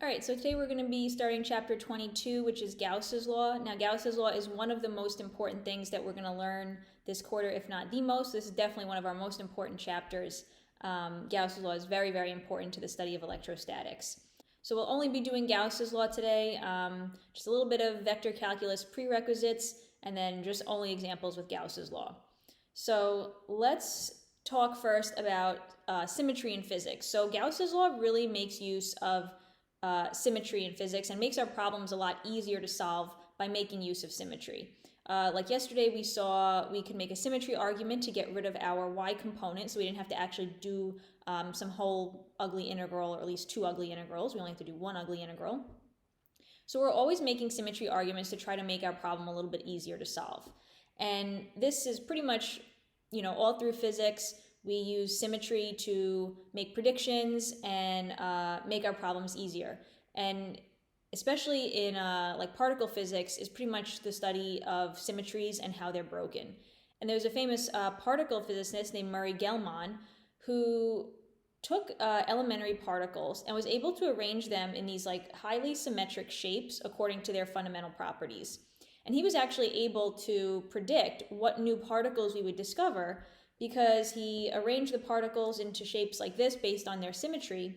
All right, so today we're going to be starting chapter 22, which is Gauss's law. Now, Gauss's law is one of the most important things that we're going to learn this quarter, if not the most. This is definitely one of our most important chapters. Gauss's law is very, very important to the study of electrostatics. So we'll only be doing Gauss's law today, just a little bit of vector calculus prerequisites, and then just only examples with Gauss's law. So let's talk first about symmetry in physics. So Gauss's law really makes use of symmetry in physics and makes our problems a lot easier to solve by making use of symmetry. Like yesterday, we saw we could make a symmetry argument to get rid of our y component, so we didn't have to actually do some whole ugly integral, or at least two ugly integrals. We only have to do one ugly integral. So we're always making symmetry arguments to try to make our problem a little bit easier to solve. And this is pretty much, all through physics. We use symmetry to make predictions and make our problems easier. And especially in like particle physics is pretty much the study of symmetries and how they're broken. And there's a famous particle physicist named Murray Gell-Mann who took elementary particles and was able to arrange them in these like highly symmetric shapes according to their fundamental properties. And he was actually able to predict what new particles we would discover because he arranged the particles into shapes like this based on their symmetry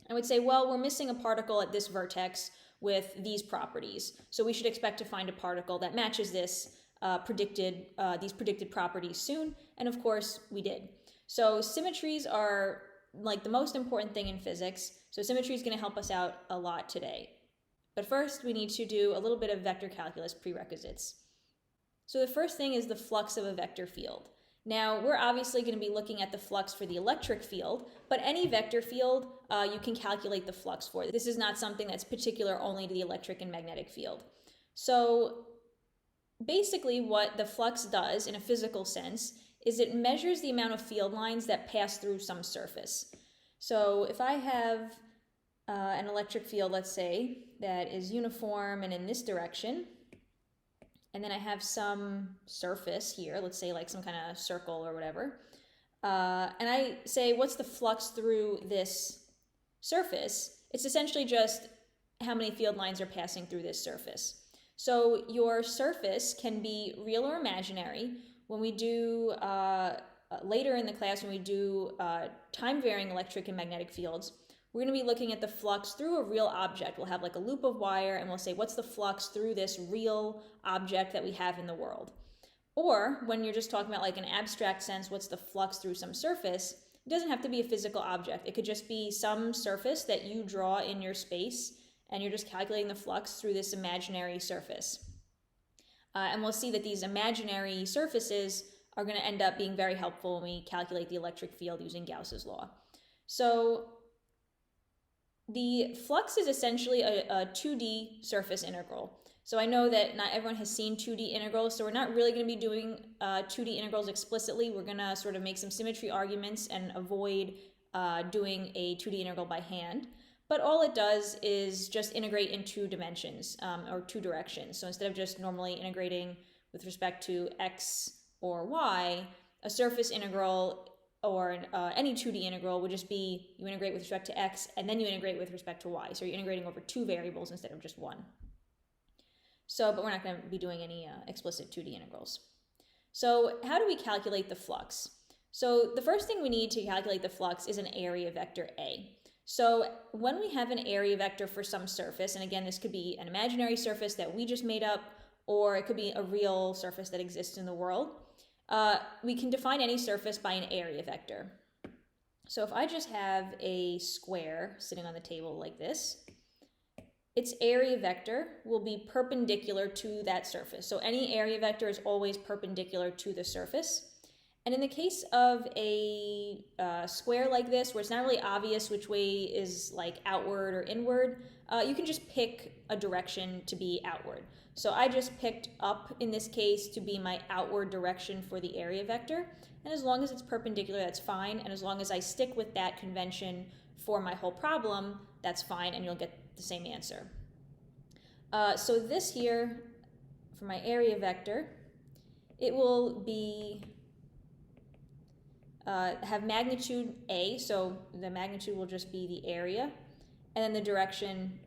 and would say, well, we're missing a particle at this vertex with these properties. So we should expect to find a particle that matches this these predicted properties soon. And of course, we did. So symmetries are like the most important thing in physics. So symmetry is going to help us out a lot today. But first, we need to do a little bit of vector calculus prerequisites. So the first thing is the flux of a vector field. Now, we're obviously going to be looking at the flux for the electric field, but any vector field you can calculate the flux for. This is not something that's particular only to the electric and magnetic field. So basically what the flux does in a physical sense is it measures the amount of field lines that pass through some surface. So if I have an electric field, let's say, that is uniform and in this direction, and then I have some surface here, let's say like some kind of circle or whatever, and I say, what's the flux through this surface? It's essentially just how many field lines are passing through this surface. So your surface can be real or imaginary. When we do, later in the class, when we do time-varying electric and magnetic fields, we're going to be looking at the flux through a real object. We'll have like a loop of wire and we'll say, what's the flux through this real object that we have in the world? Or when you're just talking about like an abstract sense, what's the flux through some surface? It doesn't have to be a physical object. It could just be some surface that you draw in your space and you're just calculating the flux through this imaginary surface. And we'll see that these imaginary surfaces are going to end up being very helpful when we calculate the electric field using Gauss's law. So the flux is essentially a 2D surface integral. So I know that not everyone has seen 2D integrals, so we're not really going to be doing 2D integrals explicitly. We're going to sort of make some symmetry arguments and avoid doing a 2D integral by hand. But all it does is just integrate in two dimensions, or two directions. So instead of just normally integrating with respect to x or y, a surface integral or any 2D integral would just be you integrate with respect to x and then you integrate with respect to y. So you're integrating over two variables instead of just one. So, but we're not going to be doing any explicit 2D integrals. So how do we calculate the flux? So the first thing we need to calculate the flux is an area vector A. So when we have an area vector for some surface, and again, this could be an imaginary surface that we just made up, or it could be a real surface that exists in the world, we can define any surface by an area vector. So if I just have a square sitting on the table like this, its area vector will be perpendicular to that surface. So any area vector is always perpendicular to the surface. And in the case of a square like this, where it's not really obvious which way is like outward or inward, you can just pick a direction to be outward. So I just picked up in this case to be my outward direction for the area vector. And as long as it's perpendicular, that's fine. And as long as I stick with that convention for my whole problem, that's fine, and you'll get the same answer. So this here, for my area vector, it will be have magnitude A, so the magnitude will just be the area, and then the direction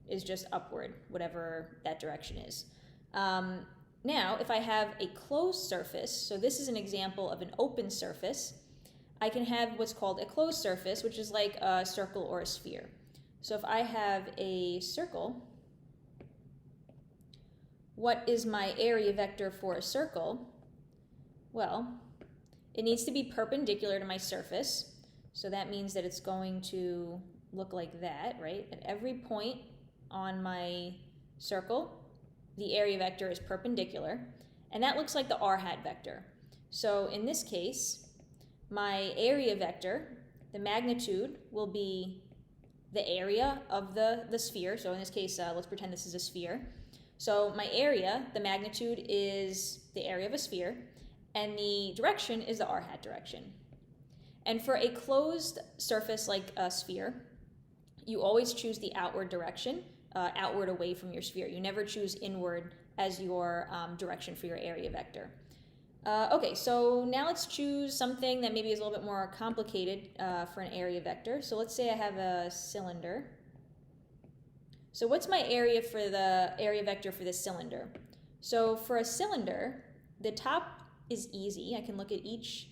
is just upward, whatever that direction is. Now, if I have a closed surface, so this is an example of an open surface, I can have what's called a closed surface, which is like a circle or a sphere. So if I have a circle, what is my area vector for a circle? Well, it needs to be perpendicular to my surface. So that means that it's going to look like that, right? At every point on my circle, the area vector is perpendicular, and that looks like the r hat vector. So in this case, my area vector, the magnitude, will be the area of the sphere. So in this case, let's pretend this is a sphere. So my area, the magnitude, is the area of a sphere, and the direction is the r hat direction. And for a closed surface like a sphere, you always choose the outward direction, outward away from your sphere. You never choose inward as your direction for your area vector. Okay, so now let's choose something that maybe is a little bit more complicated for an area vector. So let's say I have a cylinder. So what's my area for the area vector for this cylinder? So for a cylinder, the top is easy. I can look at each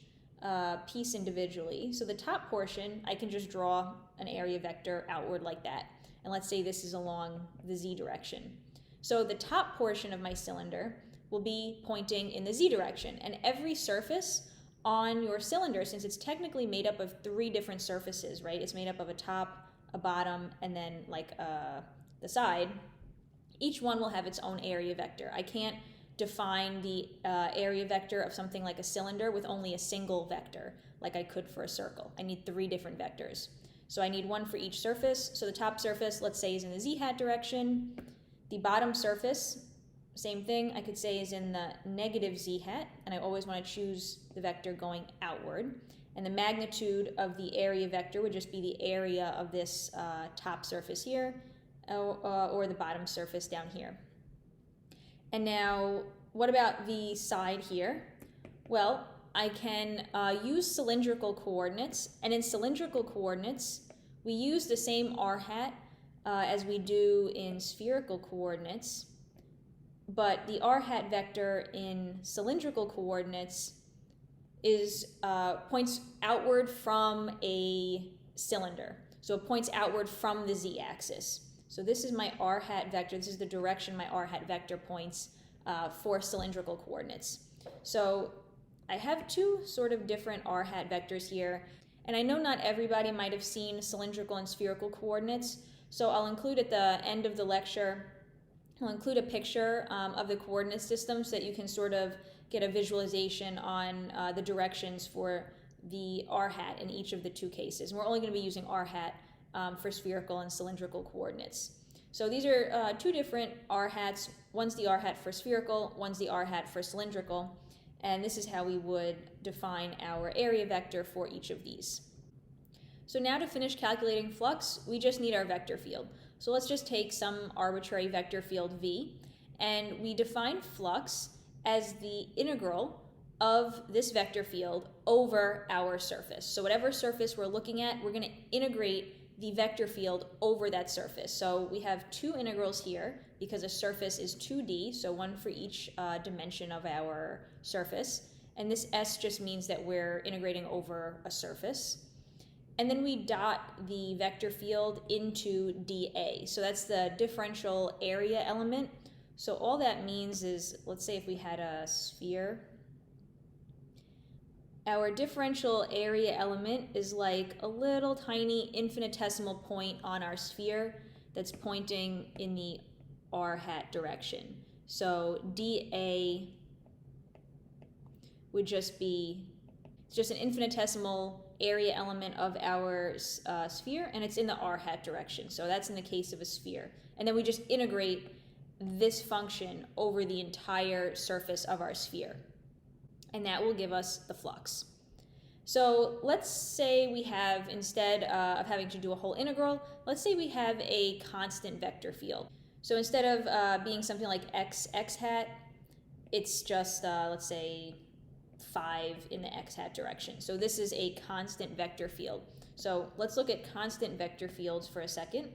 piece individually. So the top portion, I can just draw an area vector outward like that. And let's say this is along the z direction. So the top portion of my cylinder will be pointing in the z direction. And every surface on your cylinder, since it's technically made up of 3 different surfaces, right? It's made up of a top, a bottom, and then like the side. Each one will have its own area vector. I can't define the area vector of something like a cylinder with only a single vector, like I could for a circle. I need 3 different vectors. So I need one for each surface. So the top surface, let's say, is in the z hat direction. The bottom surface, same thing, I could say is in the negative z hat, and I always want to choose the vector going outward. And the magnitude of the area vector would just be the area of this top surface here, or the bottom surface down here. And now, what about the side here? Well, I can use cylindrical coordinates, and in cylindrical coordinates, we use the same r hat as we do in spherical coordinates, but the r hat vector in cylindrical coordinates is points outward from a cylinder. So it points outward from the z-axis. So this is my r hat vector. This is the direction my r hat vector points for cylindrical coordinates. So I have 2 sort of different r hat vectors here, and I know not everybody might have seen cylindrical and spherical coordinates, so I'll include at the end of the lecture, I'll include a picture of the coordinate system so that you can sort of get a visualization on the directions for the r hat in each of the 2 cases. And we're only going to be using r hat for spherical and cylindrical coordinates. So these are 2 different r hats. One's the r hat for spherical, one's the r hat for cylindrical. And this is how we would define our area vector for each of these. So now to finish calculating flux, we just need our vector field. So let's just take some arbitrary vector field v, and we define flux as the integral of this vector field over our surface. So whatever surface we're looking at, we're going to integrate the vector field over that surface. So we have 2 integrals here because a surface is 2D, so one for each dimension of our surface. And this S just means that we're integrating over a surface. And then we dot the vector field into dA. So that's the differential area element. So all that means is, let's say if we had a sphere, our differential area element is like a little tiny infinitesimal point on our sphere that's pointing in the r hat direction. So dA would just be, it's just an infinitesimal area element of our sphere, and it's in the r hat direction. So that's in the case of a sphere. And then we just integrate this function over the entire surface of our sphere. And that will give us the flux. So let's say we have, instead of having to do a whole integral, let's say we have a constant vector field. So instead of being something like x hat, it's just, let's say, 5 in the x hat direction. So this is a constant vector field. So let's look at constant vector fields for a second.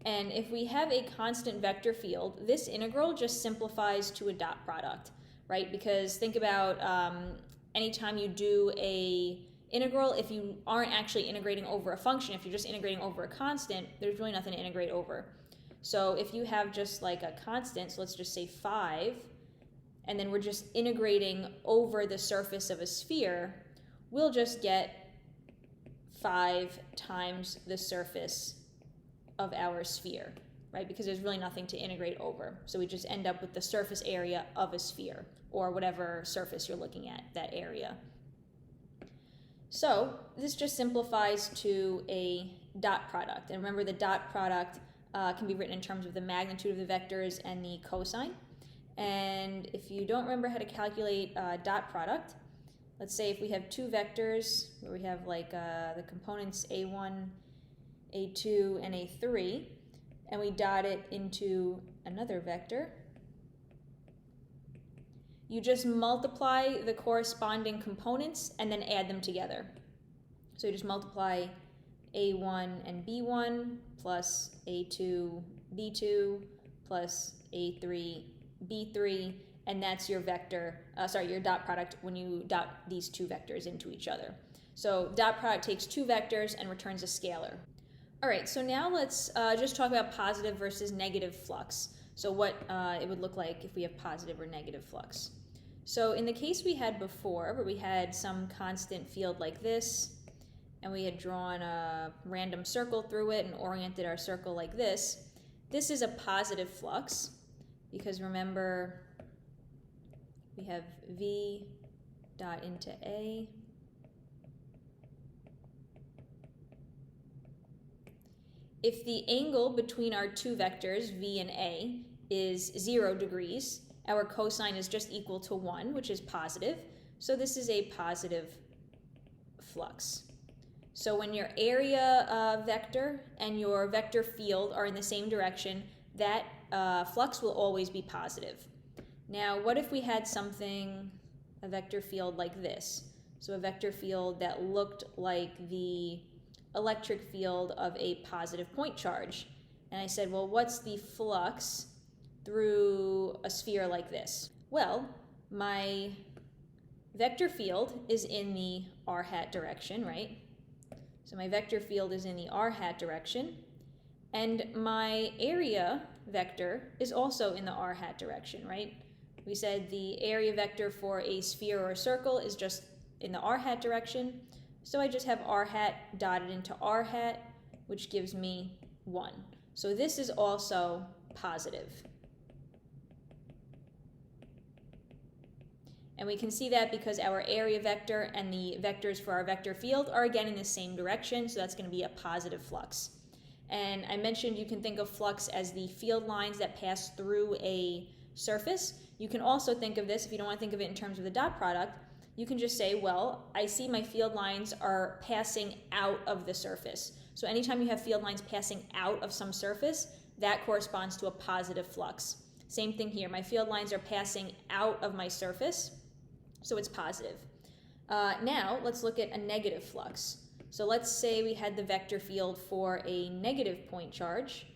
And if we have a constant vector field, this integral just simplifies to a dot product, right? Because think about anytime you do a integral, if you aren't actually integrating over a function, if you're just integrating over a constant, there's really nothing to integrate over. So if you have just like a constant, so let's just say 5, and then we're just integrating over the surface of a sphere, we'll just get 5 times the surface of our sphere, right? Because there's really nothing to integrate over. So we just end up with the surface area of a sphere, or whatever surface you're looking at, that area. So this just simplifies to a dot product. And remember, the dot product can be written in terms of the magnitude of the vectors and the cosine. And if you don't remember how to calculate dot product, let's say if we have two vectors where we have like the components a1, a2, and a3, and we dot it into another vector, you just multiply the corresponding components and then add them together. So you just multiply a1 and b1 plus a2, b2 plus a3, b3, and that's your vector, your dot product when you dot these two vectors into each other. So dot product takes two vectors and returns a scalar. All right, so now let's just talk about positive versus negative flux. So what it would look like if we have positive or negative flux. So in the case we had before, where we had some constant field like this, and we had drawn a random circle through it and oriented our circle like this is a positive flux, because remember, we have V dot into A. If the angle between our two vectors, V and A, is 0 degrees, our cosine is just equal to 1, which is positive. So this is a positive flux. So when your area vector and your vector field are in the same direction, that flux will always be positive. Now, what if we had something, a vector field like this? So a vector field that looked like the electric field of a positive point charge. And I said, well, what's the flux through a sphere like this? Well, my vector field is in the r hat direction, right? So my vector field is in the r hat direction, and my area vector is also in the r hat direction, right? We said the area vector for a sphere or a circle is just in the r hat direction, so I just have r hat dotted into r hat, which gives me 1. So this is also positive. And we can see that because our area vector and the vectors for our vector field are again in the same direction, so that's going to be a positive flux. And I mentioned you can think of flux as the field lines that pass through a surface. You can also think of this, if you don't want to think of it in terms of the dot product, you can just say, well, I see my field lines are passing out of the surface. So anytime you have field lines passing out of some surface, that corresponds to a positive flux. Same thing here, my field lines are passing out of my surface, so it's positive. Now, let's look at a negative flux. So let's say we had the vector field for a negative point charge,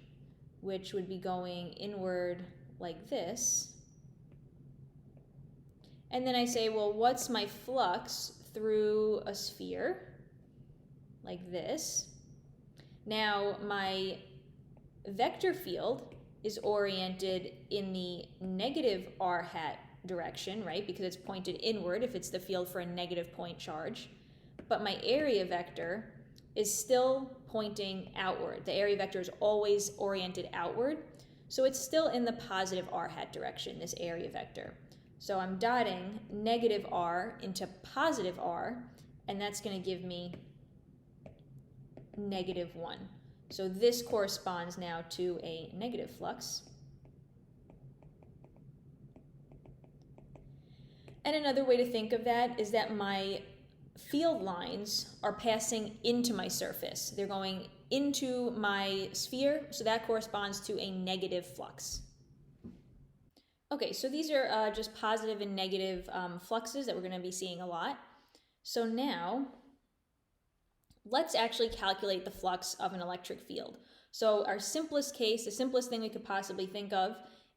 which would be going inward like this. And then I say, well, what's my flux through a sphere? Like this. Now, my vector field is oriented in the negative r hat direction, right? Because it's pointed inward if it's the field for a negative point charge. But my area vector is still pointing outward. The area vector is always oriented outward. So it's still in the positive r hat direction, this area vector. So I'm dotting negative r into positive r, and that's going to give me negative 1. So this corresponds now to a negative flux. And another way to think of that is that my field lines are passing into my surface. They're going into my sphere, so that corresponds to a negative flux. Okay, so these are just positive and negative fluxes that we're going to be seeing a lot. So now, let's actually calculate the flux of an electric field. So our simplest case, the simplest thing we could possibly think of,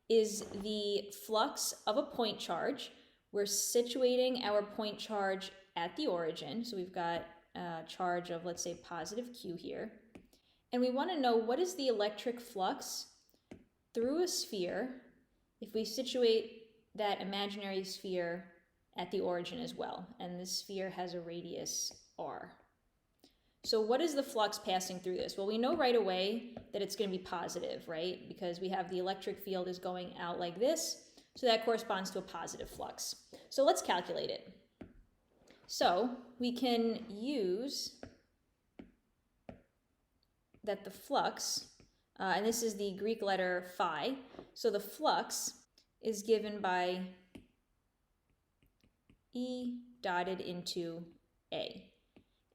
is the flux of a point charge. We're situating our point charge at the origin. So we've got a charge of, let's say, positive Q here. And we want to know what is the electric flux through a sphere if we situate that imaginary sphere at the origin as well. And this sphere has a radius r. So what is the flux passing through this? Well, we know right away that it's going to be positive, right? Because we have the electric field is going out like this. So that corresponds to a positive flux. So let's calculate it. So we can use that the flux, and this is the Greek letter phi, so the flux is given by E dotted into A.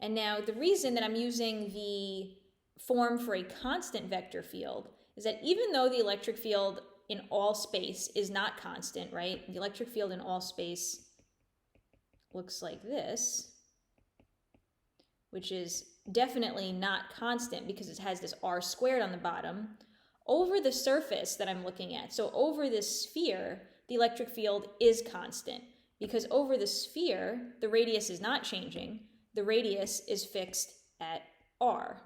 And now the reason that I'm using the form for a constant vector field is that even though the electric field in all space is not constant, right? The electric field in all space looks like this, which is definitely not constant because it has this r squared on the bottom. Over the surface that I'm looking at, so over this sphere, the electric field is constant because over the sphere, the radius is not changing. The radius is fixed at r.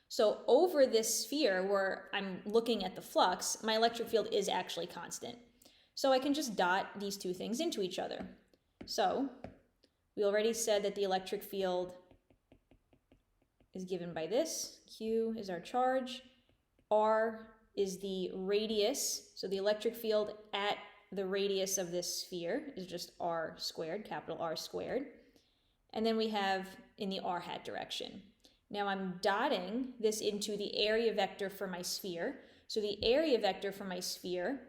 So over this sphere where I'm looking at the flux, my electric field is actually constant. So I can just dot these two things into each other. So we already said that the electric field is given by this. Q is our charge. R is the radius. So the electric field at the radius of this sphere is just r squared, capital R squared. And then we have in the r hat direction. Now I'm dotting this into the area vector for my sphere. So the area vector for my sphere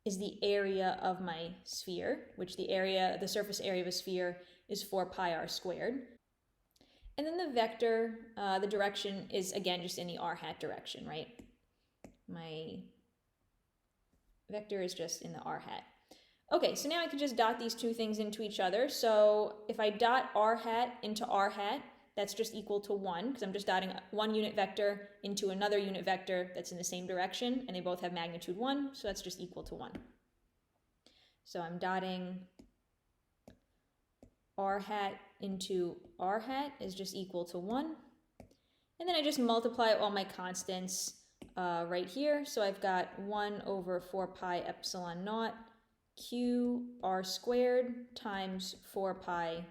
is the area of my sphere, which the surface area of a sphere is 4 pi r squared. And then the vector, the direction is again just in the r hat direction, right? My vector is just in the r hat. Okay, so now I can just dot these two things into each other. So if I dot r hat into r hat, that's just equal to 1, because I'm just dotting one unit vector into another unit vector that's in the same direction, and they both have magnitude 1, so that's just equal to 1. So I'm dotting r hat into r hat is just equal to 1. And then I just multiply all my constants right here. So I've got 1 over 4 pi epsilon naught q r squared times 4 pi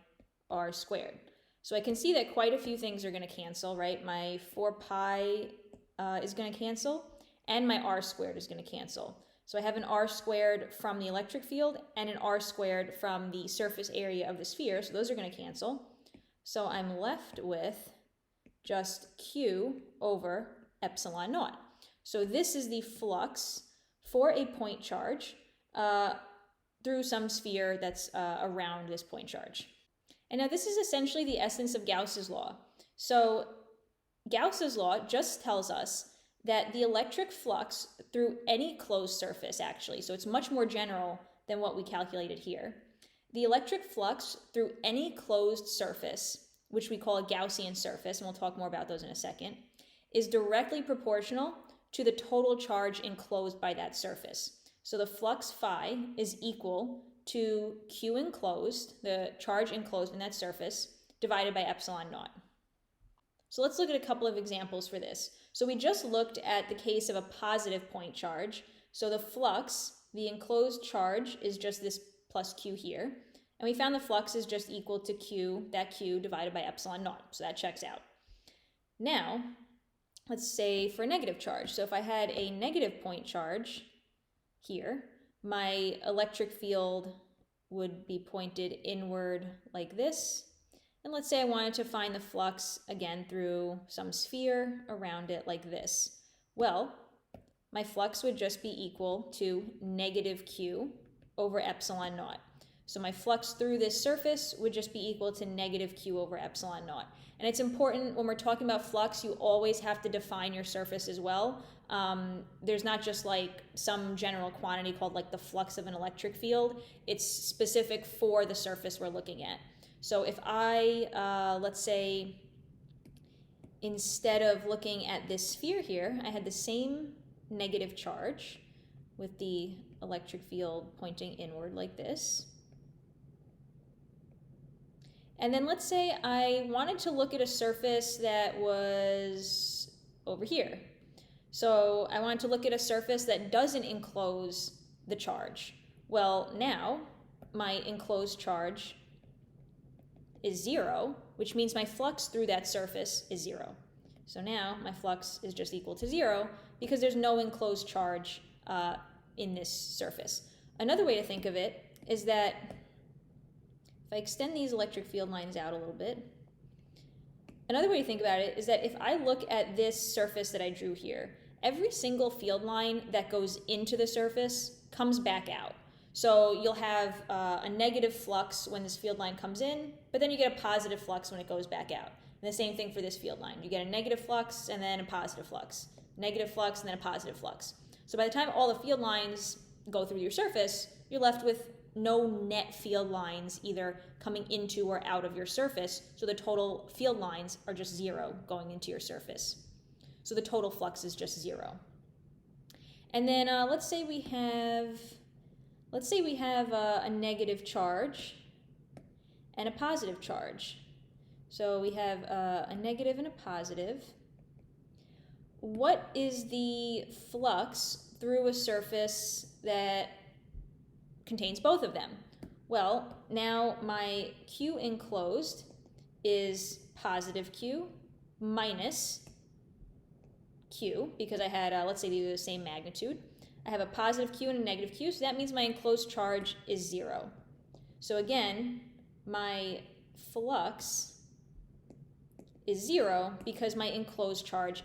r squared. So I can see that quite a few things are going to cancel, right? My 4 pi is going to cancel, and my r squared is going to cancel. So I have an r squared from the electric field and an r squared from the surface area of the sphere, so those are going to cancel. So I'm left with just q over epsilon naught. So this is the flux for a point charge through some sphere that's around this point charge. And now this is essentially the essence of Gauss's law. So Gauss's law just tells us that the electric flux through any closed surface, actually, so it's much more general than what we calculated here. The electric flux through any closed surface, which we call a Gaussian surface, and we'll talk more about those in a second, is directly proportional to the total charge enclosed by that surface. So the flux phi is equal to Q enclosed, the charge enclosed in that surface, divided by epsilon naught. So let's look at a couple of examples for this. So we just looked at the case of a positive point charge. So the flux, the enclosed charge, is just this plus Q here. And we found the flux is just equal to Q, that Q divided by epsilon naught. So that checks out. Now, let's say for a negative charge. So if I had a negative point charge here, my electric field would be pointed inward like this. And let's say I wanted to find the flux again through some sphere around it like this. Well, my flux would just be equal to negative Q over epsilon naught. So my flux through this surface would just be equal to negative Q over epsilon naught. And it's important when we're talking about flux, you always have to define your surface as well. There's not just like some general quantity called like the flux of an electric field. It's specific for the surface we're looking at. So if I, let's say instead of looking at this sphere here, I had the same negative charge with the electric field pointing inward like this. And then let's say I wanted to look at a surface that was over here. So I wanted to look at a surface that doesn't enclose the charge. Well, now my enclosed charge is 0, which means my flux through that surface is 0. So now my flux is just equal to 0 because there's no enclosed charge in this surface. Another way to think of it is that if I extend these electric field lines out a little bit, another way to think about it is that if I look at this surface that I drew here, every single field line that goes into the surface comes back out. So you'll have a negative flux when this field line comes in, but then you get a positive flux when it goes back out. And the same thing for this field line. You get a negative flux and then a positive flux. Negative flux and then a positive flux. So by the time all the field lines go through your surface, you're left with no net field lines either coming into or out of your surface. So the total field lines are just 0 going into your surface. So the total flux is just 0. And then let's say we have a negative charge and a positive charge. So we have a negative and a positive. What is the flux through a surface that contains both of them? Well, now my Q enclosed is positive Q minus Q, because I had, let's say these are the same magnitude. I have a positive Q and a negative Q, so that means my enclosed charge is 0. So again, my flux is 0 because my net enclosed charge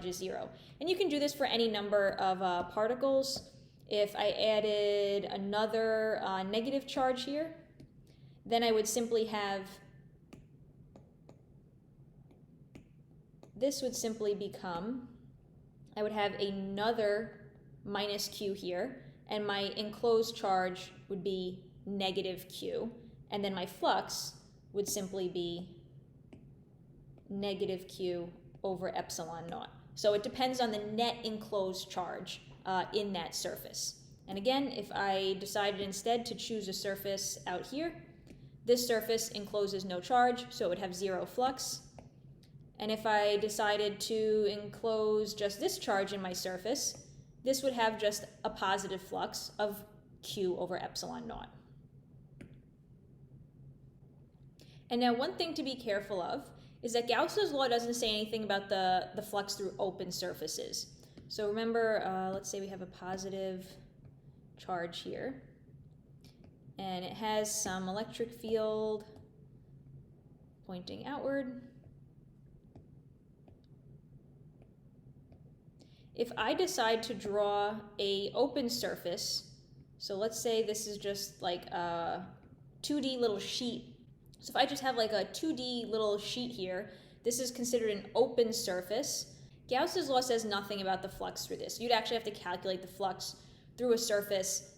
is 0. And you can do this for any number of particles. If I added another negative charge here, then I would simply have, this would simply become, I would have another minus Q here, and my enclosed charge would be negative Q, and then my flux would simply be negative Q over epsilon naught. So it depends on the net enclosed charge in that surface. And again, if I decided instead to choose a surface out here, this surface encloses no charge, so it would have 0 flux. And if I decided to enclose just this charge in my surface, this would have just a positive flux of Q over epsilon naught. And now one thing to be careful of is that Gauss's law doesn't say anything about the flux through open surfaces. So remember, let's say we have a positive charge here, and it has some electric field pointing outward. If I decide to draw an open surface, so let's say this is just like a 2D little sheet. So if I just have like a 2D little sheet here, this is considered an open surface. Gauss's law says nothing about the flux through this. You'd actually have to calculate the flux through a surface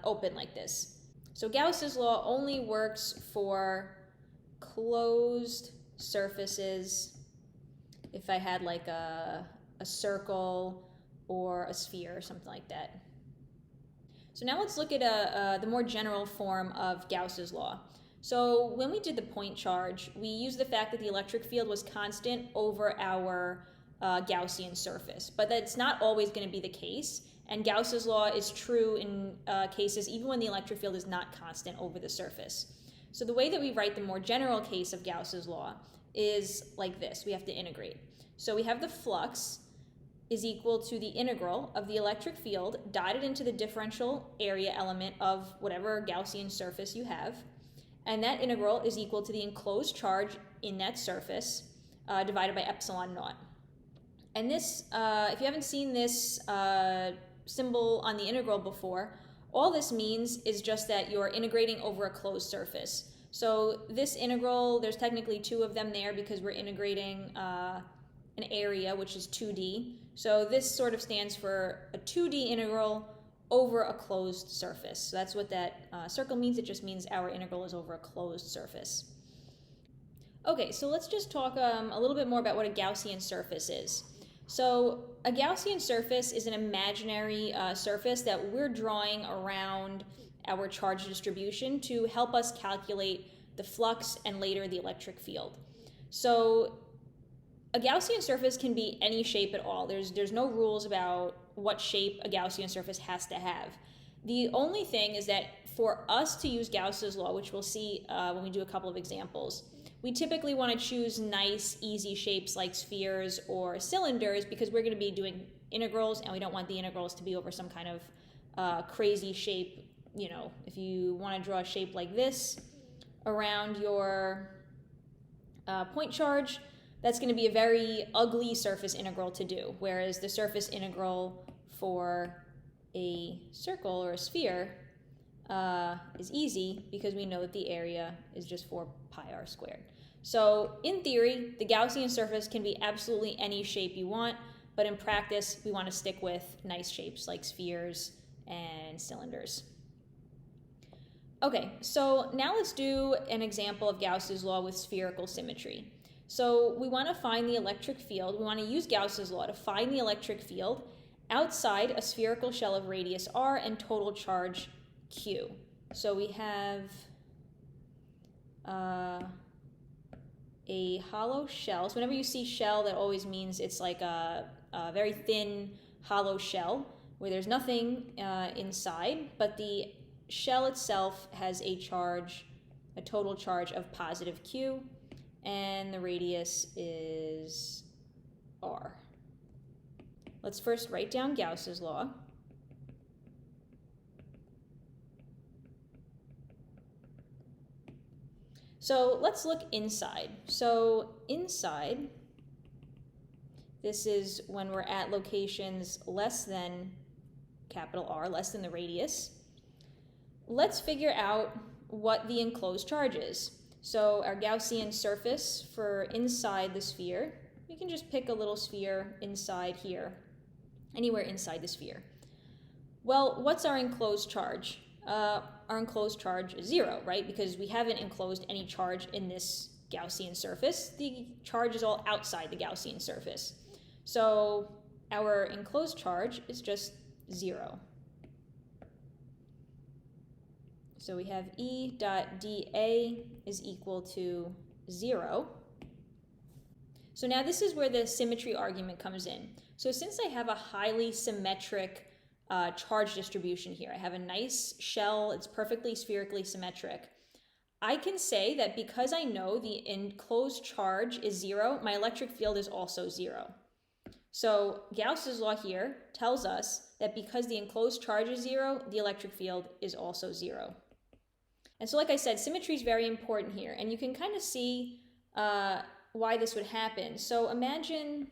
open like this. So Gauss's law only works for closed surfaces. If I had like a circle or a sphere or something like that. So now let's look at the more general form of Gauss's law. So when we did the point charge, we used the fact that the electric field was constant over our Gaussian surface, but that's not always going to be the case. And Gauss's law is true in cases even when the electric field is not constant over the surface. So the way that we write the more general case of Gauss's law is like this. We have to integrate. So we have the flux is equal to the integral of the electric field dotted into the differential area element of whatever Gaussian surface you have. And that integral is equal to the enclosed charge in that surface divided by epsilon naught. And this, if you haven't seen this symbol on the integral before, all this means is just that you're integrating over a closed surface. So this integral, there's technically 2 of them there because we're integrating an area, which is 2D. So this sort of stands for a 2D integral over a closed surface. So that's what that circle means. It just means our integral is over a closed surface. Okay, so let's just talk a little bit more about what a Gaussian surface is. So a Gaussian surface is an imaginary surface that we're drawing around our charge distribution to help us calculate the flux and later the electric field. So a Gaussian surface can be any shape at all. There's no rules about what shape a Gaussian surface has to have. The only thing is that for us to use Gauss's law, which we'll see when we do a couple of examples, we typically want to choose nice, easy shapes like spheres or cylinders because we're going to be doing integrals and we don't want the integrals to be over some kind of crazy shape. You know, if you want to draw a shape like this around your point charge, that's going to be a very ugly surface integral to do, whereas the surface integral for a circle or a sphere is easy because we know that the area is just 4 pi r squared. So in theory, the Gaussian surface can be absolutely any shape you want, but in practice, we want to stick with nice shapes like spheres and cylinders. Okay, so now let's do an example of Gauss's law with spherical symmetry. So we want to find the electric field. We want to use Gauss's law to find the electric field outside a spherical shell of radius r and total charge q. So we have a hollow shell. So whenever you see shell, that always means it's like a very thin hollow shell where there's nothing inside, but the shell itself has a total charge of positive q, and the radius is r. Let's first write down Gauss's law. So let's look inside. So inside, this is when we're at locations less than capital R, less than the radius. Let's figure out what the enclosed charge is. So our Gaussian surface for inside the sphere, we can just pick a little sphere inside here, anywhere inside the sphere. Well, what's our enclosed charge? Our enclosed charge is 0, right? Because we haven't enclosed any charge in this Gaussian surface. The charge is all outside the Gaussian surface. So our enclosed charge is just 0. So we have E dot dA is equal to 0. So now this is where the symmetry argument comes in. So since I have a highly symmetric charge distribution here, I have a nice shell, it's perfectly spherically symmetric, I can say that because I know the enclosed charge is 0, my electric field is also 0. So Gauss's law here tells us that because the enclosed charge is 0, the electric field is also 0. And so like I said, symmetry is very important here, and you can kind of see why this would happen. So imagine,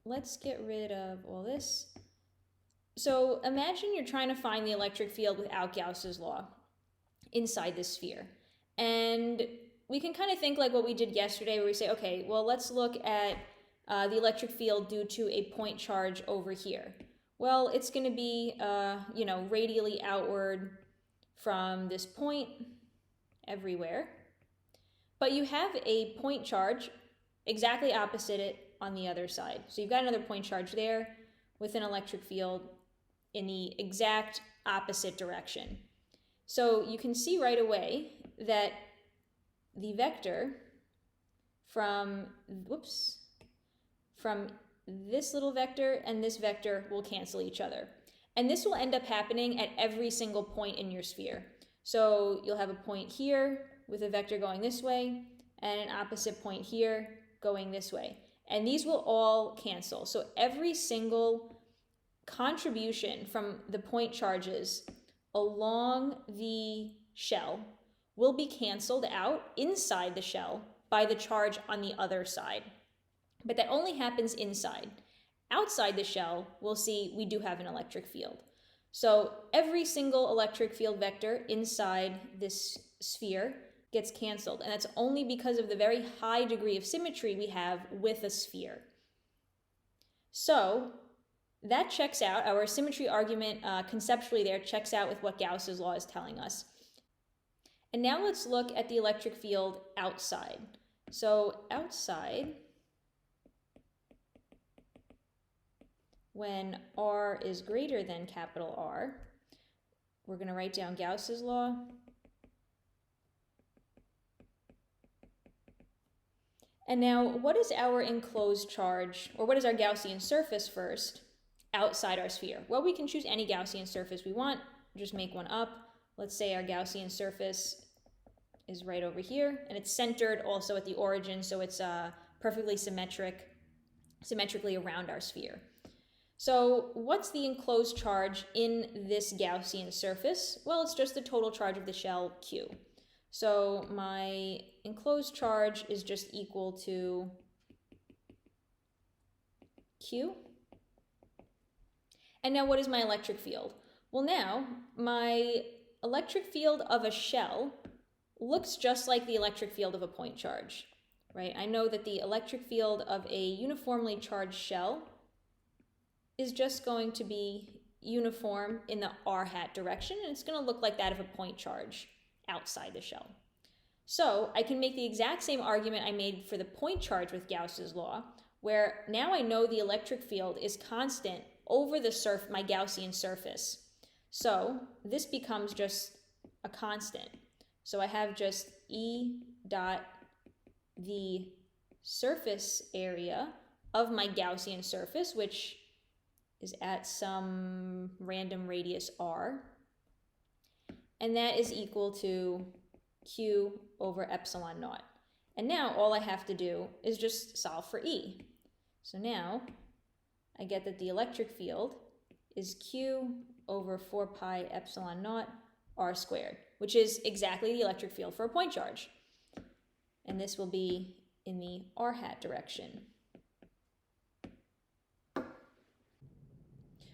let's get rid of all this. So imagine you're trying to find the electric field without Gauss's law inside this sphere. And we can kind of think like what we did yesterday where we say, okay, well, let's look at the electric field due to a point charge over here. Well, it's going to be, radially outward from this point everywhere. But you have a point charge exactly opposite it on the other side. So you've got another point charge there with an electric field in the exact opposite direction. So you can see right away that the vector from this little vector and this vector will cancel each other. And this will end up happening at every single point in your sphere. So you'll have a point here with a vector going this way and an opposite point here going this way. And these will all cancel. So every single contribution from the point charges along the shell will be canceled out inside the shell by the charge on the other side. But that only happens inside. Outside the shell, we'll see we do have an electric field. So every single electric field vector inside this sphere gets canceled. And that's only because of the very high degree of symmetry we have with a sphere. So that checks out. Our symmetry argument conceptually there checks out with what Gauss's law is telling us. And now let's look at the electric field outside. So outside, when R is greater than capital R, we're going to write down Gauss's law. And now, what is our enclosed charge, or what is our Gaussian surface first, outside our sphere? Well, we can choose any Gaussian surface we want, just make one up. Let's say our Gaussian surface is right over here, and it's centered also at the origin, so it's perfectly symmetrically around our sphere. So what's the enclosed charge in this Gaussian surface? Well, it's just the total charge of the shell, Q. So my enclosed charge is just equal to Q. And now what is my electric field? Well, now my electric field of a shell looks just like the electric field of a point charge, right? I know that the electric field of a uniformly charged shell is just going to be uniform in the r hat direction, and it's going to look like that of a point charge outside the shell. So I can make the exact same argument I made for the point charge with Gauss's law, where now I know the electric field is constant over my Gaussian surface. So this becomes just a constant. So I have just E dot the surface area of my Gaussian surface, which is at some random radius r, and that is equal to Q over epsilon naught. And now all I have to do is just solve for E. So now I get that the electric field is Q over 4 pi epsilon naught r squared, which is exactly the electric field for a point charge. And this will be in the r hat direction.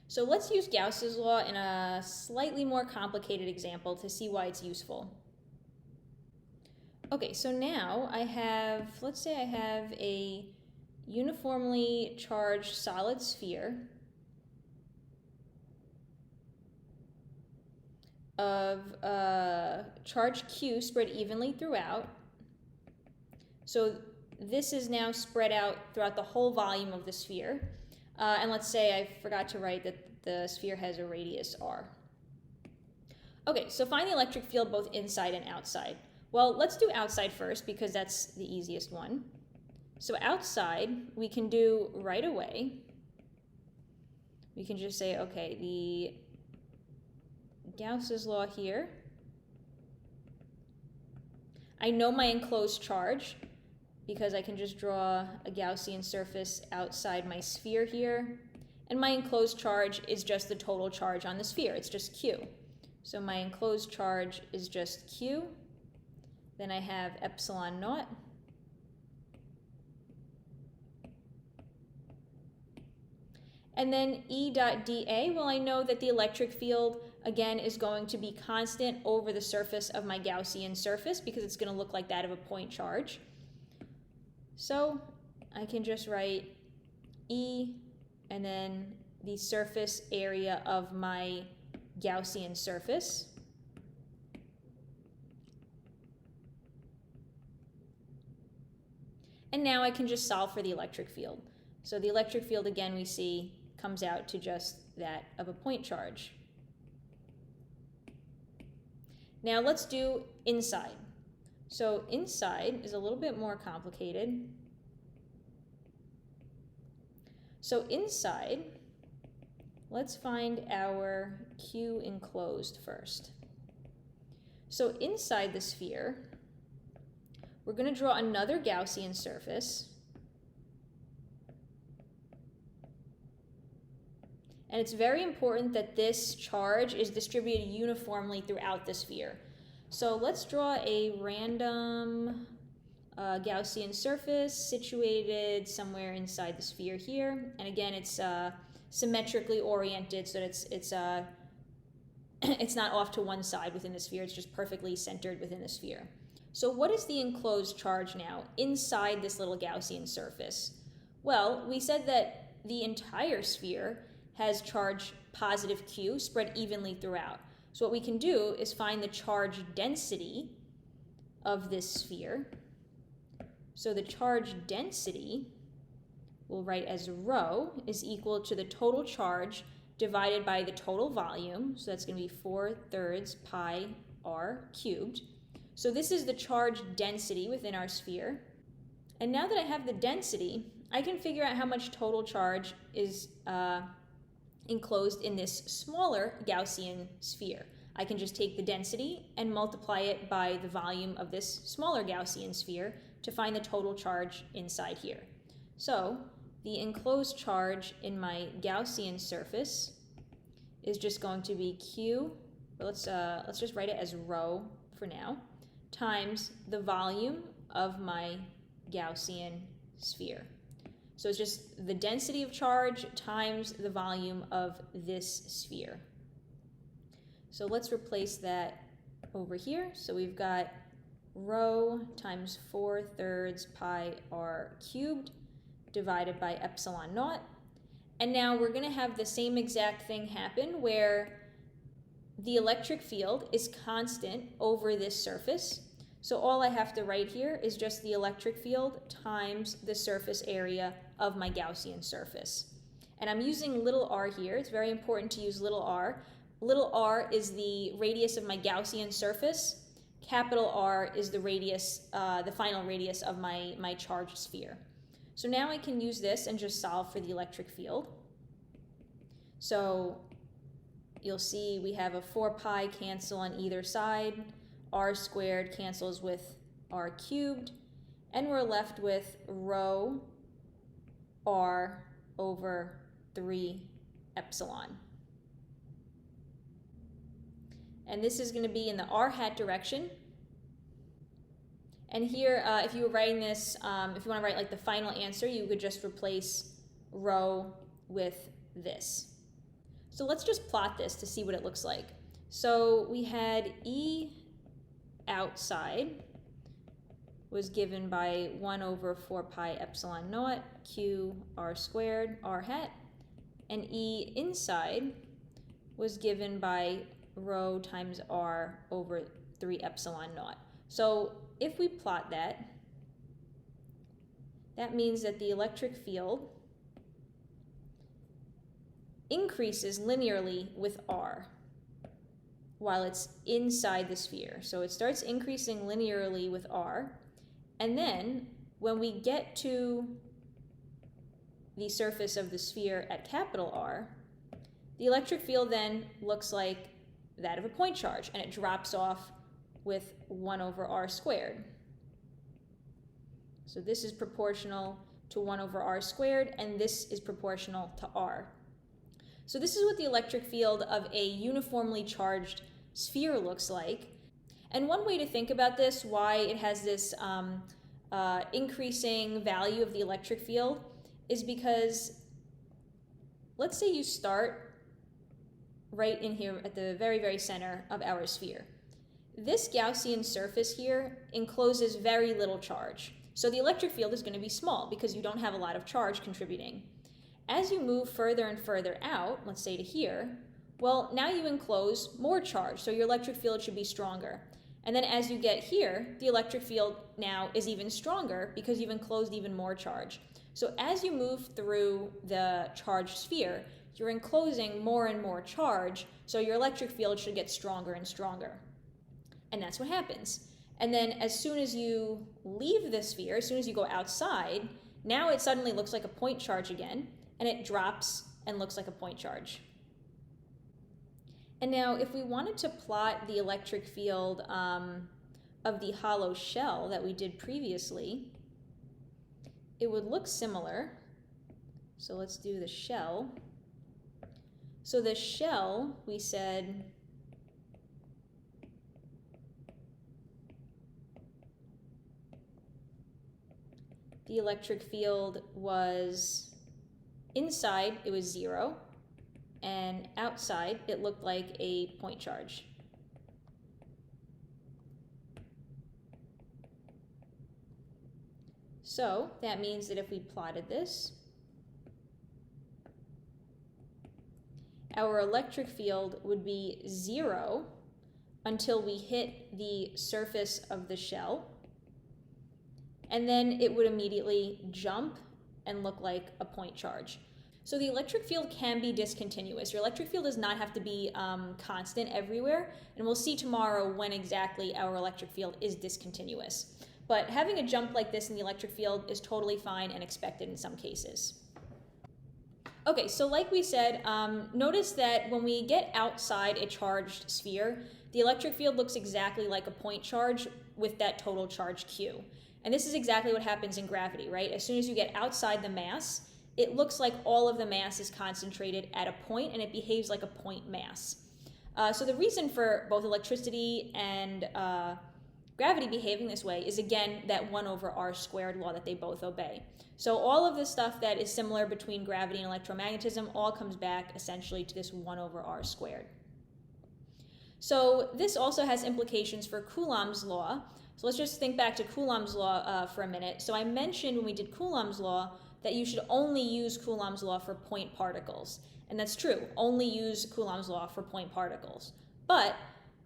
So let's use Gauss's law in a slightly more complicated example to see why it's useful. Okay, so now let's say I have a uniformly charged solid sphere of charge Q spread evenly throughout. So this is now spread out throughout the whole volume of the sphere. And let's say I forgot to write that the sphere has a radius r. Okay, so find the electric field both inside and outside. Well, let's do outside first because that's the easiest one. So outside, we can do right away. We can just say, okay, the Gauss's law here. I know my enclosed charge because I can just draw a Gaussian surface outside my sphere here. And my enclosed charge is just the total charge on the sphere. It's just Q. So my enclosed charge is just Q. Then I have epsilon naught. And then E dot dA, well, I know that the electric field, again, is going to be constant over the surface of my Gaussian surface because it's going to look like that of a point charge. So I can just write E and then the surface area of my Gaussian surface. And now I can just solve for the electric field. So the electric field, again, we see comes out to just that of a point charge. Now let's do inside. So inside is a little bit more complicated. So inside, let's find our Q enclosed first. So inside the sphere, we're going to draw another Gaussian surface. And it's very important that this charge is distributed uniformly throughout the sphere. So let's draw a random Gaussian surface situated somewhere inside the sphere here. And again, it's symmetrically oriented so that it's not off to one side within the sphere. It's just perfectly centered within the sphere. So what is the enclosed charge now inside this little Gaussian surface? Well, we said that the entire sphere has charge positive Q spread evenly throughout. So what we can do is find the charge density of this sphere. So the charge density, we'll write as rho, is equal to the total charge divided by the total volume. So that's going to be 4/3 pi r cubed. So this is the charge density within our sphere. And now that I have the density, I can figure out how much total charge is enclosed in this smaller Gaussian sphere. I can just take the density and multiply it by the volume of this smaller Gaussian sphere to find the total charge inside here. So the enclosed charge in my Gaussian surface is just going to be Q, but let's just write it as rho for now, times the volume of my Gaussian sphere. So it's just the density of charge times the volume of this sphere. So let's replace that over here. So we've got rho times 4/3 pi r cubed divided by epsilon naught. And now we're going to have the same exact thing happen where the electric field is constant over this surface. So all I have to write here is just the electric field times the surface area of my Gaussian surface. And I'm using little r here. It's very important to use little r. Little r is the radius of my Gaussian surface. Capital R is the radius, the final radius of my charged sphere. So now I can use this and just solve for the electric field. So you'll see we have a 4 pi cancel on either side. R squared cancels with r cubed. And we're left with rho r over 3 epsilon. And this is going to be in the r hat direction. And here, if you were writing this, if you want to write like the final answer, you could just replace rho with this. So let's just plot this to see what it looks like. So we had E outside was given by 1 over 4 pi epsilon naught q r squared r hat, and E inside was given by rho times r over 3 epsilon naught. So if we plot that, that means that the electric field increases linearly with r while it's inside the sphere. So it starts increasing linearly with r, and then when we get to the surface of the sphere at capital R, the electric field then looks like that of a point charge, and it drops off with 1 over r squared. So this is proportional to 1 over r squared, and this is proportional to r. So this is what the electric field of a uniformly charged sphere looks like. And one way to think about this, why it has this increasing value of the electric field, is because let's say you start right in here at the very, very center of our sphere. This Gaussian surface here encloses very little charge. So the electric field is going to be small because you don't have a lot of charge contributing. As you move further and further out, let's say to here, well, now you enclose more charge, so your electric field should be stronger. And then as you get here, the electric field now is even stronger because you've enclosed even more charge. So as you move through the charged sphere, you're enclosing more and more charge, so your electric field should get stronger and stronger. And that's what happens. And then as soon as you leave the sphere, as soon as you go outside, now it suddenly looks like a point charge again, and it drops and looks like a point charge. And now if we wanted to plot the electric field of the hollow shell that we did previously, it would look similar. So let's do the shell. So the shell, we said, the electric field was inside, it was 0, and outside, it looked like a point charge. So that means that if we plotted this, our electric field would be 0 until we hit the surface of the shell, and then it would immediately jump and look like a point charge. So the electric field can be discontinuous. Your electric field does not have to be constant everywhere, and we'll see tomorrow when exactly our electric field is discontinuous. But having a jump like this in the electric field is totally fine and expected in some cases. Okay, so like we said, notice that when we get outside a charged sphere, the electric field looks exactly like a point charge with that total charge Q. And this is exactly what happens in gravity, right? As soon as you get outside the mass, it looks like all of the mass is concentrated at a point, and it behaves like a point mass. So the reason for both electricity and gravity behaving this way is, again, that 1/r² law that they both obey. So all of the stuff that is similar between gravity and electromagnetism all comes back essentially to this 1/r². So this also has implications for Coulomb's law. So let's just think back to Coulomb's law for a minute. So I mentioned when we did Coulomb's law that you should only use Coulomb's law for point particles. And that's true, only use Coulomb's law for point particles. But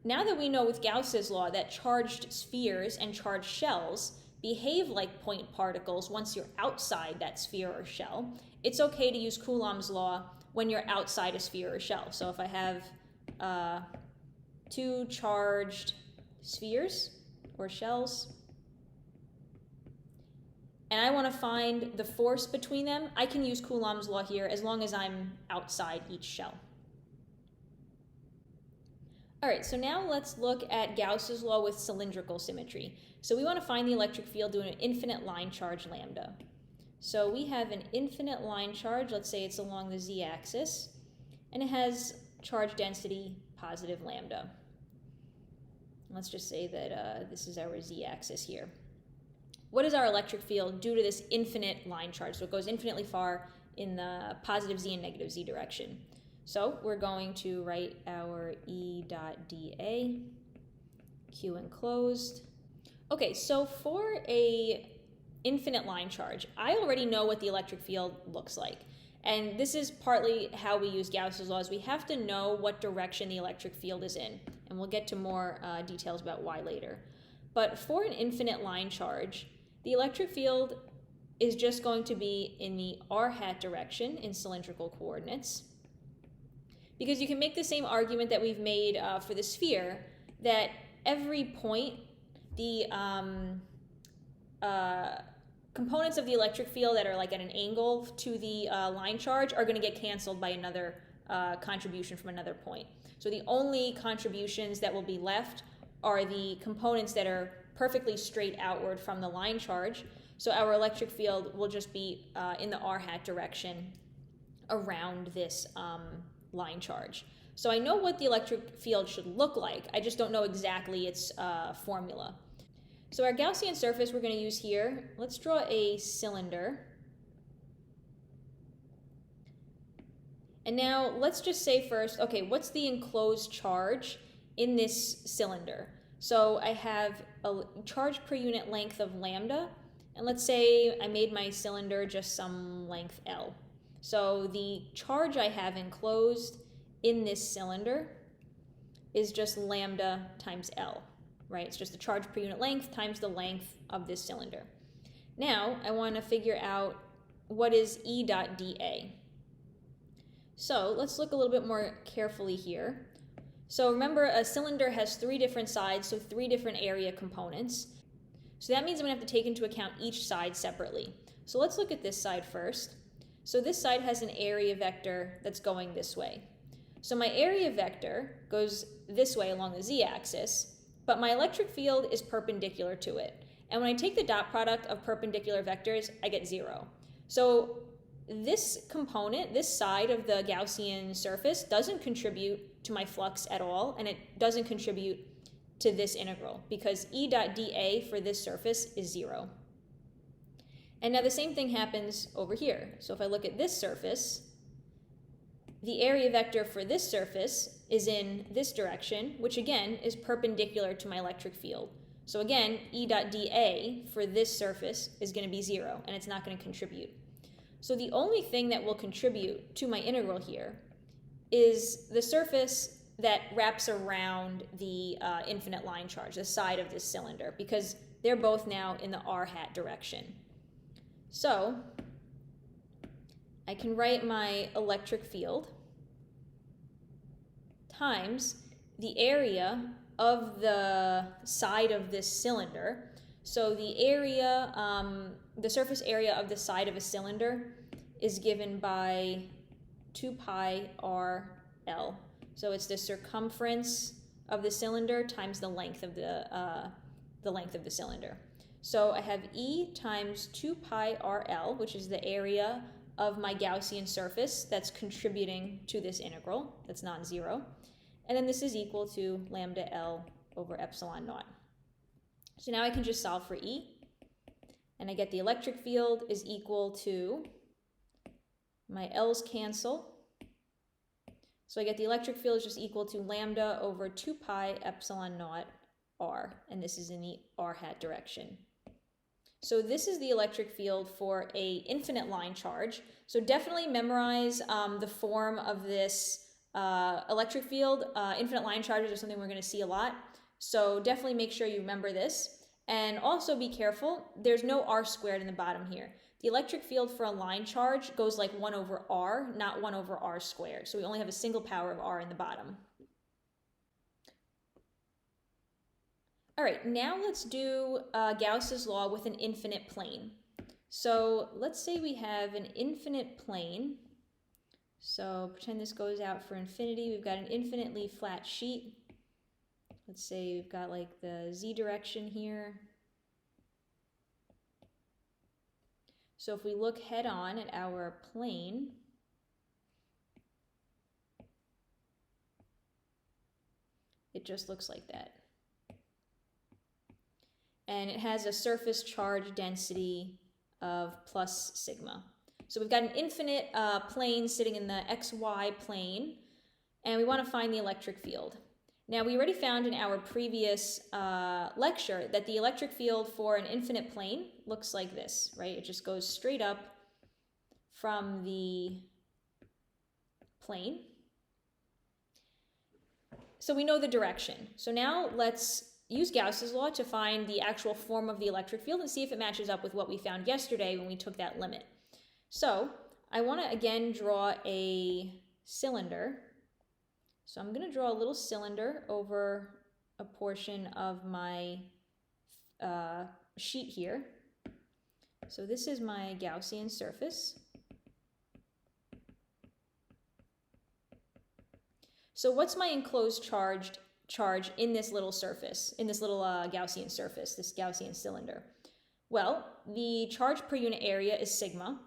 now that we know with Gauss's law that charged spheres and charged shells behave like point particles once you're outside that sphere or shell, it's okay to use Coulomb's law when you're outside a sphere or shell. So if I have two charged spheres or shells, and I want to find the force between them, I can use Coulomb's law here as long as I'm outside each shell. All right, so now let's look at Gauss's law with cylindrical symmetry. So we want to find the electric field doing an infinite line charge lambda. So we have an infinite line charge, let's say it's along the z-axis, and it has charge density positive lambda. Let's just say that this is our z-axis here. What does our electric field do to this infinite line charge? So it goes infinitely far in the positive z and negative z direction. So we're going to write our E dot dA, Q enclosed. Okay, so for a infinite line charge, I already know what the electric field looks like. And this is partly how we use Gauss's law, is we have to know what direction the electric field is in. And we'll get to more details about why later. But for an infinite line charge, the electric field is just going to be in the r hat direction in cylindrical coordinates. Because you can make the same argument that we've made for the sphere, that every point, the components of the electric field that are like at an angle to the line charge are going to get canceled by another contribution from another point. So the only contributions that will be left are the components that are perfectly straight outward from the line charge. So our electric field will just be in the r hat direction around this line charge. So I know what the electric field should look like, I just don't know exactly its formula. So our Gaussian surface we're going to use here, let's draw a cylinder. And now let's just say first, okay, what's the enclosed charge in this cylinder? So I have a charge per unit length of lambda, and let's say I made my cylinder just some length L. So the charge I have enclosed in this cylinder is just lambda times L, right? It's just the charge per unit length times the length of this cylinder. Now I want to figure out what is E dot dA. So let's look a little bit more carefully here. So remember, a cylinder has 3 different sides, so 3 different area components. So that means I'm going to have to take into account each side separately. So let's look at this side first. So this side has an area vector that's going this way. So my area vector goes this way along the z-axis, but my electric field is perpendicular to it. And when I take the dot product of perpendicular vectors, I get 0. So this component, this side of the Gaussian surface, doesn't contribute to my flux at all, and it doesn't contribute to this integral, because E dot dA for this surface is 0. And now the same thing happens over here. So if I look at this surface, the area vector for this surface is in this direction, which again is perpendicular to my electric field. So again, E dot dA for this surface is going to be 0, and it's not going to contribute. So the only thing that will contribute to my integral here is the surface that wraps around the infinite line charge, the side of this cylinder, because they're both now in the r hat direction. So I can write my electric field times the area of the side of this cylinder. So the area, the surface area of the side of a cylinder is given by 2 pi r L. So it's the circumference of the cylinder times the length of the cylinder. So I have E times 2 pi r L, which is the area of my Gaussian surface that's contributing to this integral, that's non-zero. And then this is equal to lambda L over epsilon naught. So now I can just solve for E, and I get the electric field is equal to, my L's cancel. So I get the electric field is just equal to lambda over 2 pi epsilon naught r, and this is in the r hat direction. So this is the electric field for a infinite line charge. So definitely memorize the form of this electric field. Infinite line charges are something we're going to see a lot. So definitely make sure you remember this. And also be careful, there's no r squared in the bottom here. The electric field for a line charge goes like 1 over r, not 1 over r squared. So we only have a single power of r in the bottom. All right, now let's do Gauss's law with an infinite plane. So let's say we have an infinite plane. So pretend this goes out for infinity. We've got an infinitely flat sheet. Let's say we've got like the z direction here. So if we look head on at our plane, it just looks like that. And it has a surface charge density of plus sigma. So we've got an infinite plane sitting in the xy plane, and we want to find the electric field. Now, we already found in our previous lecture that the electric field for an infinite plane looks like this, right? It just goes straight up from the plane. So we know the direction. So now let's use Gauss's law to find the actual form of the electric field and see if it matches up with what we found yesterday when we took that limit. So I want to again draw a cylinder. So I'm going to draw a little cylinder over a portion of my sheet here. So this is my Gaussian surface. So what's my enclosed charge in this little surface, in this little Gaussian surface, this Gaussian cylinder? Well, the charge per unit area is sigma,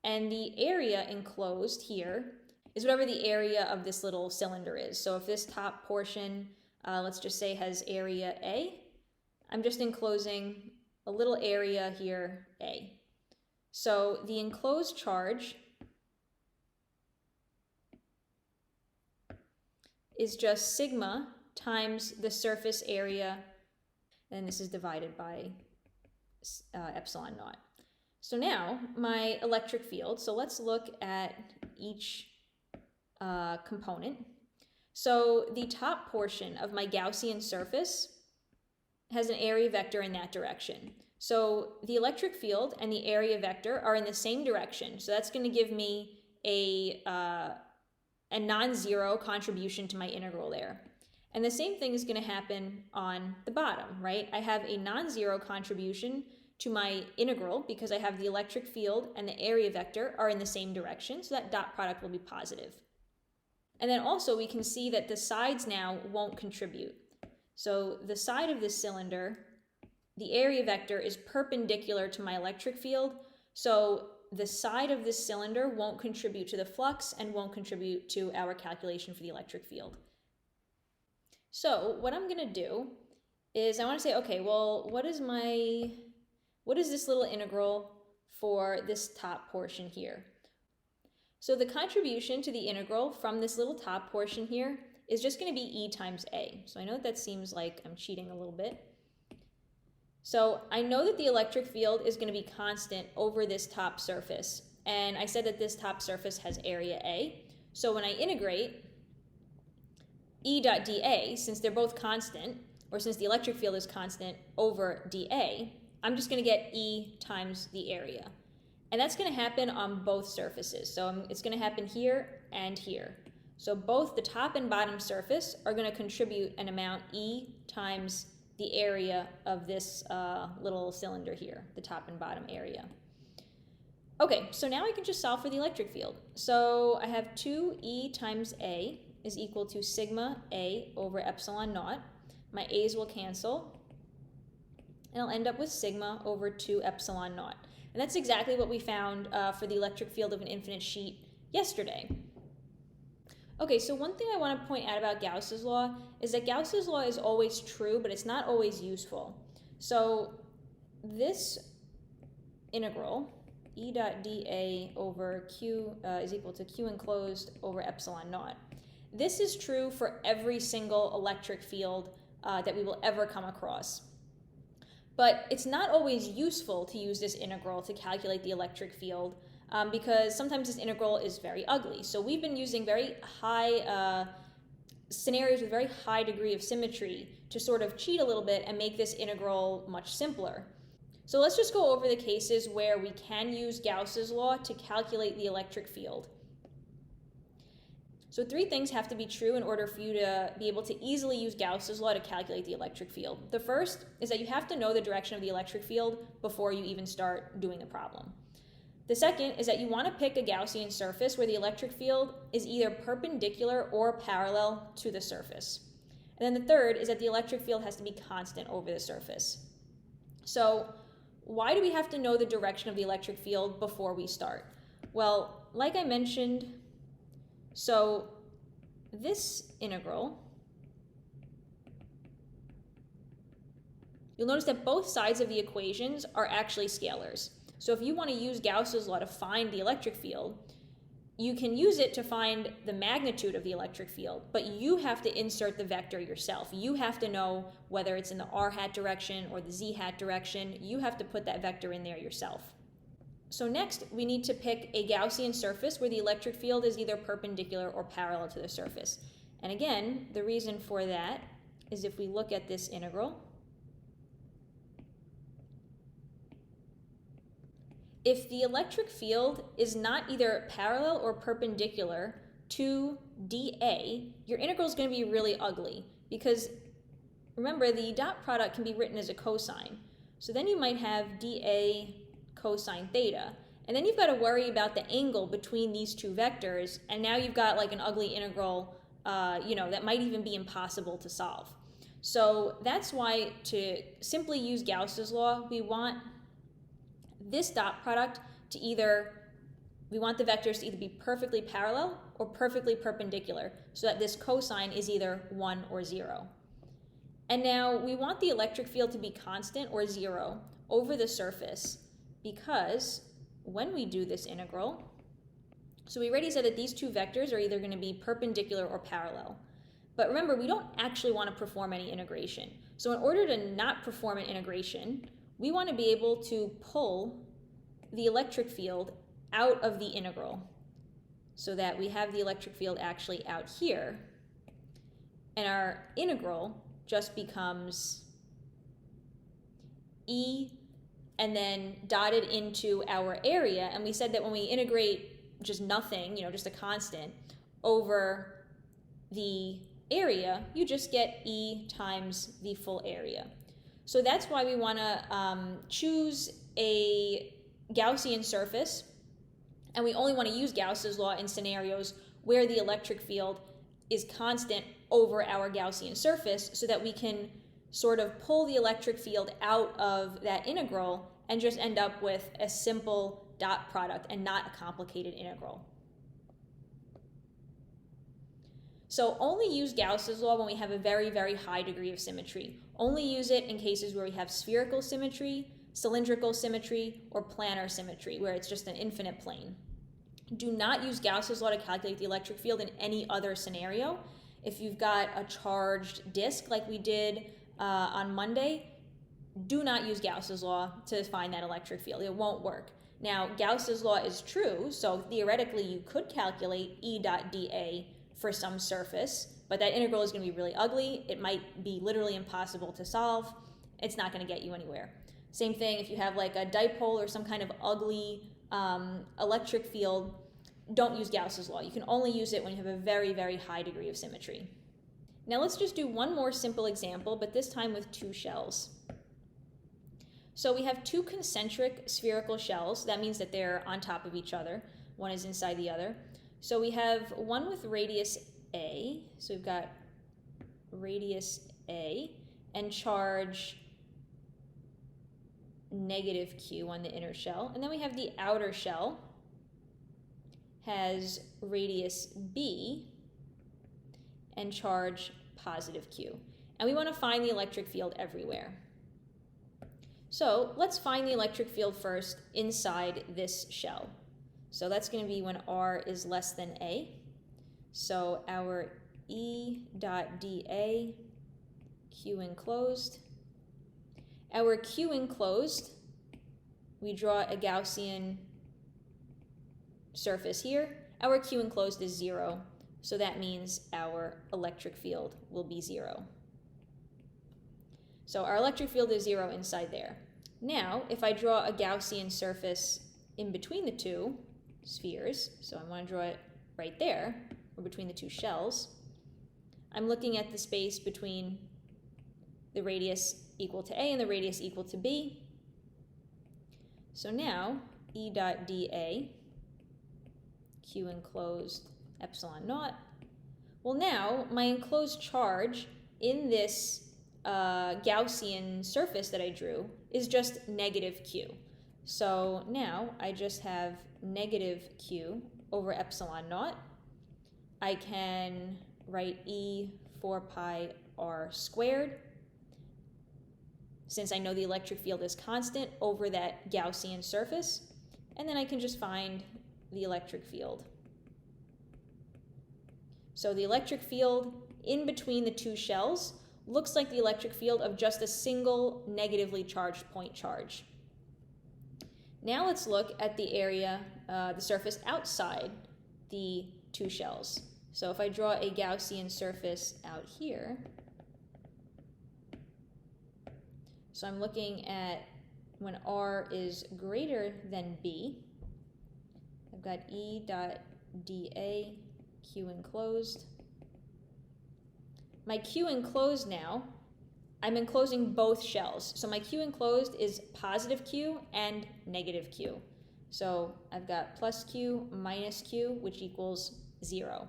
and the area enclosed here is whatever the area of this little cylinder is. So if this top portion, let's just say has area A, I'm just enclosing a little area here, A. So the enclosed charge is just sigma times the surface area, and this is divided by epsilon naught. So now my electric field, so let's look at each component. So the top portion of my Gaussian surface has an area vector in that direction. So the electric field and the area vector are in the same direction. So that's going to give me a non-zero contribution to my integral there. And the same thing is going to happen on the bottom, right? I have a non-zero contribution to my integral because I have the electric field and the area vector are in the same direction, so that dot product will be positive. And then also we can see that the sides now won't contribute. So the side of this cylinder, the area vector is perpendicular to my electric field, so the side of this cylinder won't contribute to the flux and won't contribute to our calculation for the electric field. So what I'm going to do is I want to say, okay, well, what is this little integral for this top portion here? So the contribution to the integral from this little top portion here is just going to be E times A. So I know that seems like I'm cheating a little bit. So I know that the electric field is going to be constant over this top surface. And I said that this top surface has area A. So when I integrate, E dot dA, since they're both constant, or since the electric field is constant over dA, I'm just going to get E times the area. And that's going to happen on both surfaces. So it's going to happen here and here. So both the top and bottom surface are going to contribute an amount E times the area of this little cylinder here, the top and bottom area. Okay, so now I can just solve for the electric field. So I have 2E times A is equal to sigma A over epsilon naught. My A's will cancel, and I'll end up with sigma over 2 epsilon naught. And that's exactly what we found for the electric field of an infinite sheet yesterday. Okay, so one thing I want to point out about Gauss's law is that Gauss's law is always true, but it's not always useful. So this integral, E dot dA over Q is equal to Q enclosed over epsilon naught. This is true for every single electric field that we will ever come across. But it's not always useful to use this integral to calculate the electric field because sometimes this integral is very ugly. So we've been using very high scenarios with very high degree of symmetry to sort of cheat a little bit and make this integral much simpler. So let's just go over the cases where we can use Gauss's law to calculate the electric field. So 3 things have to be true in order for you to be able to easily use Gauss's law to calculate the electric field. The first is that you have to know the direction of the electric field before you even start doing the problem. The second is that you want to pick a Gaussian surface where the electric field is either perpendicular or parallel to the surface. And then the third is that the electric field has to be constant over the surface. So why do we have to know the direction of the electric field before we start? Well, like I mentioned, so this integral, you'll notice that both sides of the equations are actually scalars. So if you want to use Gauss's law to find the electric field, you can use it to find the magnitude of the electric field, but you have to insert the vector yourself. You have to know whether it's in the r hat direction or the z hat direction. You have to put that vector in there yourself. So next, we need to pick a Gaussian surface where the electric field is either perpendicular or parallel to the surface. And again, the reason for that is if we look at this integral, if the electric field is not either parallel or perpendicular to dA, your integral is going to be really ugly because remember, the dot product can be written as a cosine. So then you might have dA cosine theta. And then you've got to worry about the angle between these two vectors, and now you've got like an ugly integral, that might even be impossible to solve. So that's why to simply use Gauss's law, we want this dot product to we want the vectors to either be perfectly parallel or perfectly perpendicular, so that this cosine is either 1 or 0. And now we want the electric field to be constant or 0 over the surface, because when we do this integral, so we already said that these two vectors are either going to be perpendicular or parallel. But remember, we don't actually want to perform any integration. So in order to not perform an integration, we want to be able to pull the electric field out of the integral so that we have the electric field actually out here. And our integral just becomes E and then dotted into our area. And we said that when we integrate just nothing, just a constant, over the area, you just get E times the full area. So that's why we want to choose a Gaussian surface, and we only want to use Gauss's law in scenarios where the electric field is constant over our Gaussian surface, so that we can sort of pull the electric field out of that integral and just end up with a simple dot product and not a complicated integral. So only use Gauss's law when we have a very, very high degree of symmetry. Only use it in cases where we have spherical symmetry, cylindrical symmetry, or planar symmetry, where it's just an infinite plane. Do not use Gauss's law to calculate the electric field in any other scenario. If you've got a charged disk like we did on Monday, do not use Gauss's law to find that electric field. It won't work. Now, Gauss's law is true, so theoretically you could calculate E dot dA for some surface, but that integral is going to be really ugly. It might be literally impossible to solve. It's not going to get you anywhere. Same thing if you have like a dipole or some kind of ugly electric field, don't use Gauss's law. You can only use it when you have a very, very high degree of symmetry. Now let's just do one more simple example, but this time with two shells. So we have two concentric spherical shells. That means that they're on top of each other. One is inside the other. So we have one with radius A. So we've got radius A and charge negative Q on the inner shell. And then we have the outer shell has radius B and charge positive Q. And we want to find the electric field everywhere. So let's find the electric field first inside this shell. So that's going to be when R is less than A. So our E dot dA, Q enclosed. Our Q enclosed, we draw a Gaussian surface here. Our Q enclosed is 0, so that means our electric field will be 0. So our electric field is 0 inside there. Now, if I draw a Gaussian surface in between the two spheres, so I want to draw it right there, or between the two shells, I'm looking at the space between the radius equal to A and the radius equal to B. So now, E dot dA, Q enclosed epsilon naught. Well, now my enclosed charge in this Gaussian surface that I drew is just negative Q. So now I just have negative Q over epsilon naught. I can write E 4 pi r squared, since I know the electric field is constant over that Gaussian surface, and then I can just find the electric field. So the electric field in between the two shells looks like the electric field of just a single negatively charged point charge. Now let's look at the area, the surface outside the two shells. So if I draw a Gaussian surface out here, so I'm looking at when R is greater than B, I've got E dot dA, Q enclosed. My Q enclosed now, I'm enclosing both shells. So my Q enclosed is positive Q and negative Q. So I've got plus Q minus Q, which equals 0.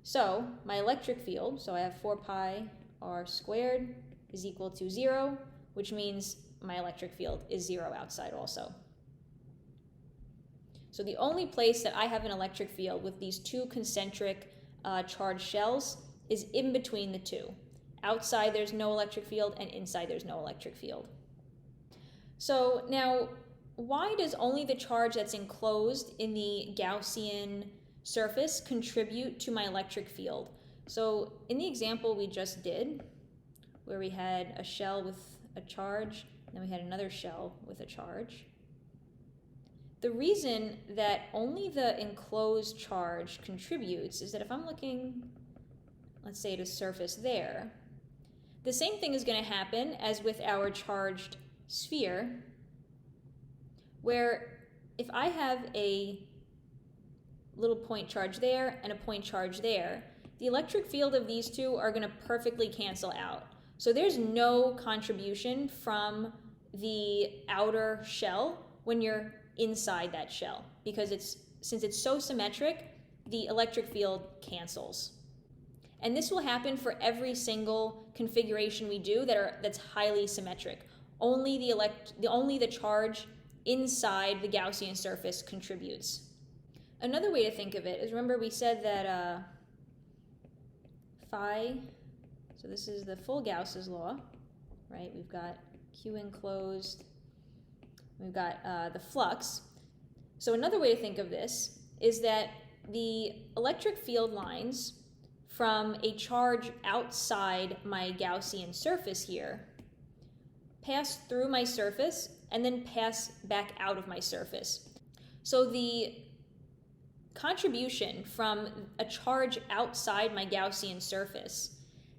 So my electric field, so I have 4 pi r squared is equal to 0, which means my electric field is 0 outside also. So the only place that I have an electric field with these two concentric charged shells is in between the two. Outside there's no electric field, and inside there's no electric field. So now, why does only the charge that's enclosed in the Gaussian surface contribute to my electric field? So in the example we just did, where we had a shell with a charge, and then we had another shell with a charge, the reason that only the enclosed charge contributes is that if I'm looking, let's say, at a surface there, the same thing is going to happen as with our charged sphere, where if I have a little point charge there and a point charge there, the electric field of these two are going to perfectly cancel out. So there's no contribution from the outer shell when you're inside that shell, because since it's so symmetric, the electric field cancels. And this will happen for every single configuration we do that's highly symmetric. Only the charge inside the Gaussian surface contributes. Another way to think of it is, remember we said that phi, so this is the full Gauss's law, right? We've got Q enclosed, we've got the flux. So another way to think of this is that the electric field lines from a charge outside my Gaussian surface here pass through my surface and then pass back out of my surface. So the contribution from a charge outside my Gaussian surface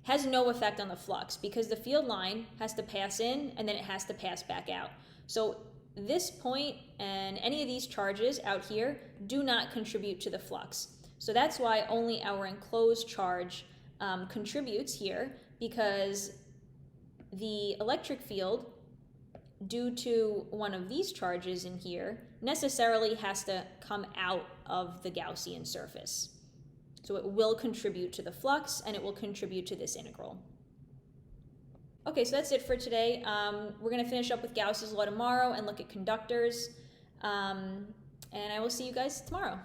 has no effect on the flux because the field line has to pass in and then it has to pass back out. So this point and any of these charges out here do not contribute to the flux. So that's why only our enclosed charge contributes here, because the electric field, due to one of these charges in here, necessarily has to come out of the Gaussian surface. So it will contribute to the flux and it will contribute to this integral. Okay, so that's it for today. We're going to finish up with Gauss's law tomorrow and look at conductors. And I will see you guys tomorrow.